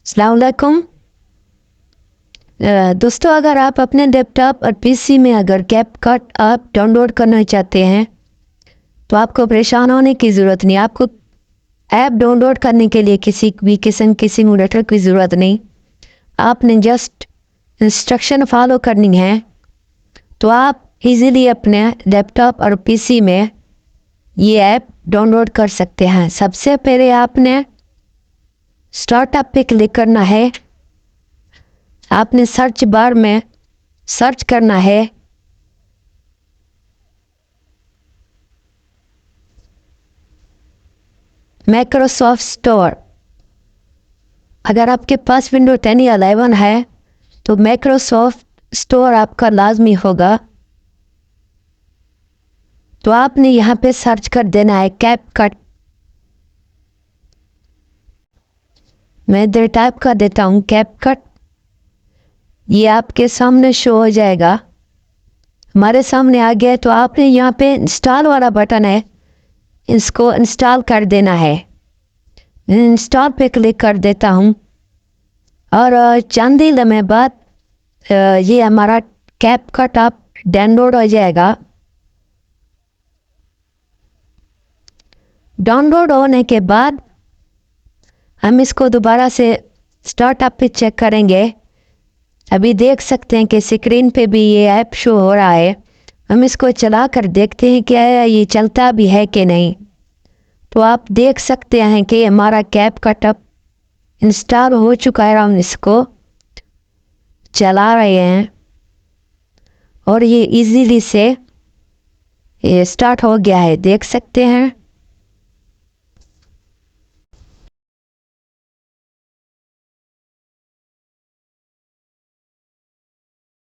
अस्सलाम वालेकुम। दोस्तों, अगर आप अपने लैपटॉप और पीसी में अगर कैपकट ऐप डाउनलोड करना चाहते हैं तो आपको परेशान होने की ज़रूरत नहीं। आपको ऐप डाउनलोड करने के लिए किसी भी किस्म की सिमुलेटर की ज़रूरत नहीं। आपने जस्ट इंस्ट्रक्शन फॉलो करनी है तो आप इजीली अपने लैपटॉप और पीसी में ये ऐप डाउनलोड कर सकते हैं। सबसे पहले आपने स्टार्टअप पे क्लिक करना है। आपने सर्च बार में सर्च करना है माइक्रोसॉफ्ट स्टोर। अगर आपके पास विंडो 10 या 11 है तो माइक्रोसॉफ्ट स्टोर आपका लाजमी होगा। तो आपने यहाँ पे सर्च कर देना है कैपकट। मैं इधर टाइप कर देता हूँ कैपकट। ये आपके सामने शो हो जाएगा। हमारे सामने आ गया तो आपने यहाँ पे इंस्टॉल वाला बटन है, इसको इंस्टॉल कर देना है। इंस्टॉल पे क्लिक कर देता हूँ और चंद ही लम्हे बाद ये हमारा कैपकट आप डाउनलोड हो जाएगा। डाउनलोड होने के बाद हम इसको दोबारा से स्टार्टअप पे चेक करेंगे। अभी देख सकते हैं कि स्क्रीन पे भी ये ऐप शो हो रहा है। हम इसको चला कर देखते हैं क्या ये चलता भी है कि नहीं। तो आप देख सकते हैं कि हमारा कैपकट अब इंस्टॉल हो चुका है। हम इसको चला रहे हैं और ये इजीली से ये स्टार्ट हो गया है, देख सकते हैं।